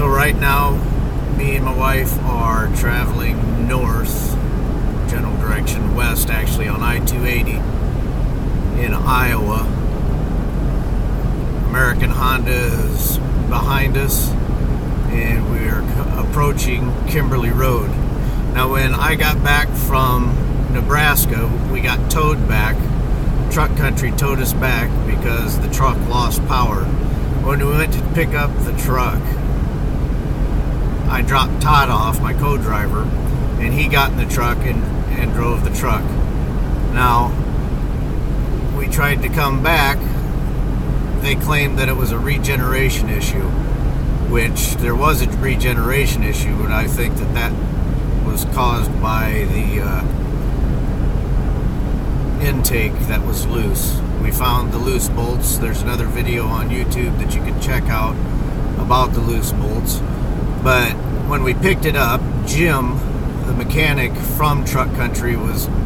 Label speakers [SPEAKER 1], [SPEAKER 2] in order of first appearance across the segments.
[SPEAKER 1] So right now, me and my wife are traveling north, general direction west, actually on I-280 in Iowa. American Honda is behind us, and we are approaching Kimberly Road. Now, when I got back from Nebraska, we got towed back. Truck country towed us back because the truck lost power. When we went to pick up the truck, I dropped Todd off, my co-driver, and he got in the truck and drove the truck. Now, we tried to come back. They claimed that it was a regeneration issue, which there was a regeneration issue, but I think that was caused by the intake that was loose. We found the loose bolts. There's another video on YouTube that you can check out about the loose bolts. But when we picked it up, Jim, the mechanic from Truck Country,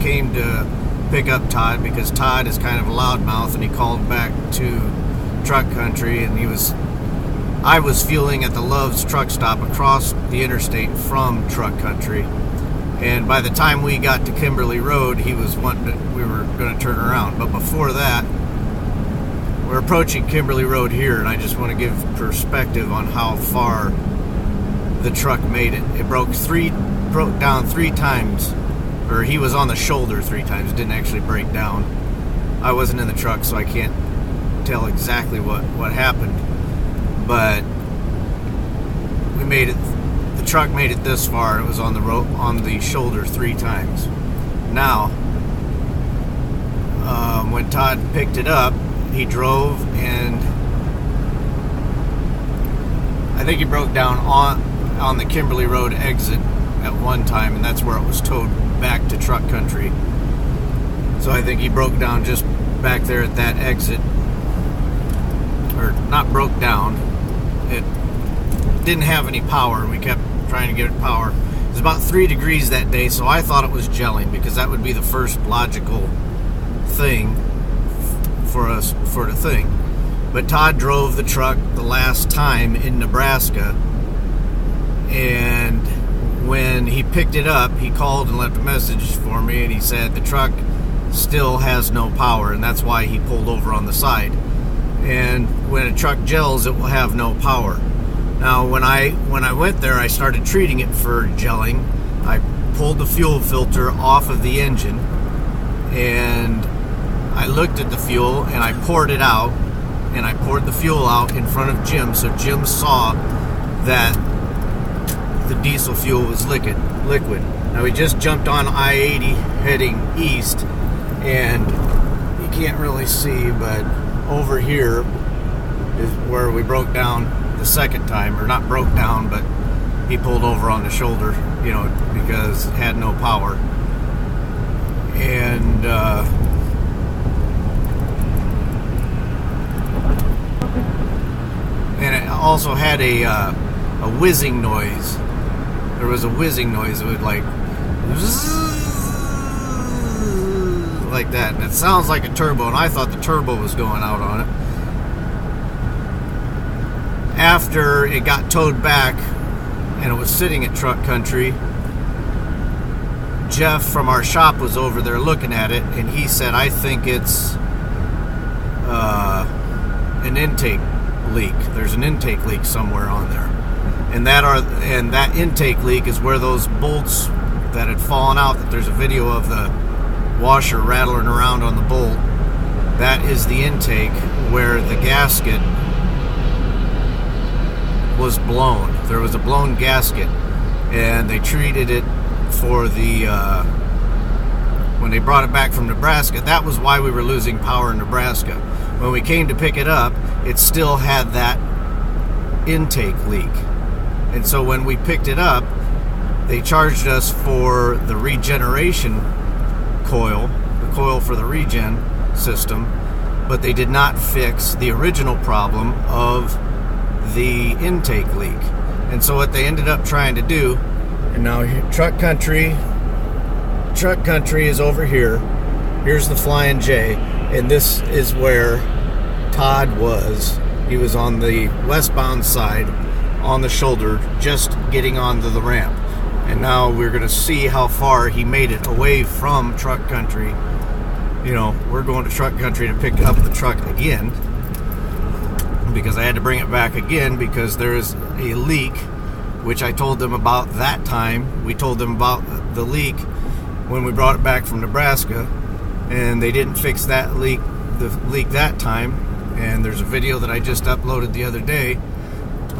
[SPEAKER 1] came to pick up Todd because Todd is kind of a loudmouth, and he called back to Truck Country, and I was fueling at the Love's truck stop across the interstate from Truck Country. And by the time we got to Kimberly Road, we were going to turn around. But before that, we're approaching Kimberly Road here, and I just want to give perspective on how far the truck made it. It broke down 3 times, or he was on the shoulder 3 times, didn't actually break down. I wasn't in the truck, so I can't tell exactly what happened, but we made it. The truck made it this far. It was on the shoulder 3 times. Now, when Todd picked it up, he drove, and I think he broke down on the Kimberly Road exit at one time, and that's where it was towed back to Truck Country. So I think he broke down just back there at that exit. Or not broke down, it didn't have any power. We kept trying to get it power. It was about 3 degrees that day, so I thought it was gelling, because that would be the first logical thing for the thing. But Todd drove the truck the last time in Nebraska, and when he picked it up, he called and left a message for me, and he said the truck still has no power, and that's why he pulled over on the side. And when a truck gels, it will have no power. Now, when I went there, I started treating it for gelling. I pulled the fuel filter off of the engine, and I looked at the fuel, and I poured it out, and I poured the fuel out in front of Jim, so Jim saw that the diesel fuel was liquid. Now, we just jumped on I-80 heading east, and you can't really see, but over here is where we broke down the second time, or not broke down, but he pulled over on the shoulder, because it had no power. And it also had a whizzing noise. There was a whizzing noise. It would like that, and it sounds like a turbo, and I thought the turbo was going out on it. After it got towed back and it was sitting at Truck Country, Jeff from our shop was over there looking at it, and he said, I think it's an intake leak. There's an intake leak somewhere on there, and that intake leak is where those bolts that had fallen out, that there's a video of the washer rattling around on the bolt. That is the intake where the gasket was blown. There was a blown gasket, and they treated it for when they brought it back from Nebraska. That was why we were losing power in Nebraska. When we came to pick it up, it still had that intake leak, and so when we picked it up, they charged us for the regeneration coil, the coil for the regen system, but they did not fix the original problem of the intake leak. And so what they ended up trying to do, and now Truck Country is over here. Here's the Flying J, and this is where Todd was. He was on the westbound side on the shoulder, just getting onto the ramp. And now we're going to see how far he made it away from truck country. You know, we're going to truck country to pick up the truck again, because I had to bring it back again because there is a leak, which I told them about that time. We told them about the leak when we brought it back from Nebraska, and they didn't fix that leak, the leak that time. And there's a video that I just uploaded the other day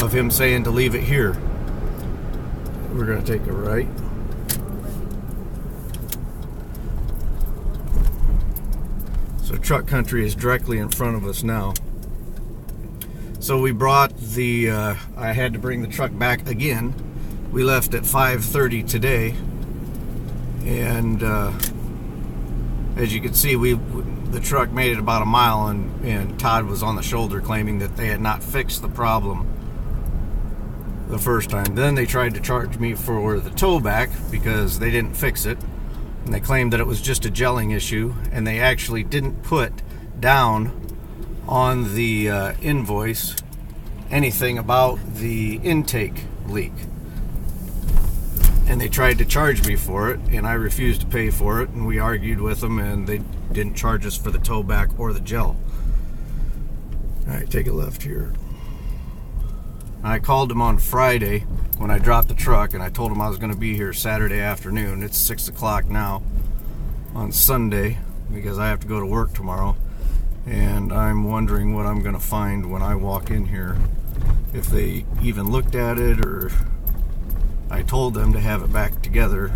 [SPEAKER 1] of him saying to leave it here. We're going to take a right. So truck country is directly in front of us now. So we brought the, I had to bring the truck back again. We left at 5:30 today. And as you can see, the truck made it about a mile, and Todd was on the shoulder claiming that they had not fixed the problem the first time. Then they tried to charge me for the tow back because they didn't fix it, and they claimed that it was just a gelling issue, and they actually didn't put down on the invoice anything about the intake leak. And they tried to charge me for it, and I refused to pay for it, and we argued with them, and they didn't charge us for the tow back or the gel. Alright, take a left here. I called him on Friday when I dropped the truck, and I told him I was going to be here Saturday afternoon. It's 6 o'clock now on Sunday because I have to go to work tomorrow, and I'm wondering what I'm going to find when I walk in here. If they even looked at it, or I told them to have it back together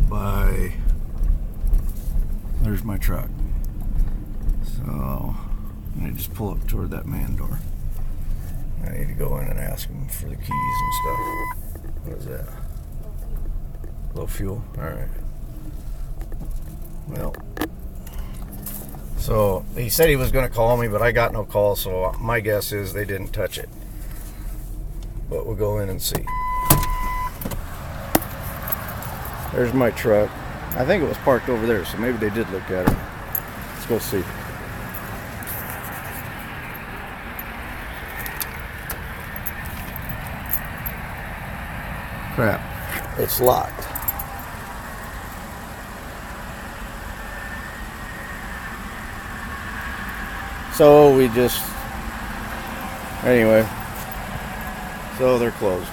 [SPEAKER 1] by... There's my truck. So I'm going to just pull up toward that man door. I need to go in and ask him for the keys and stuff. What is that? Low fuel? Alright. Well, so he said he was going to call me, but I got no call, so my guess is they didn't touch it. But we'll go in and see. There's my truck. I think it was parked over there, so maybe they did look at it. Let's go see. Crap, it's locked. So we just, anyway, so they're closed.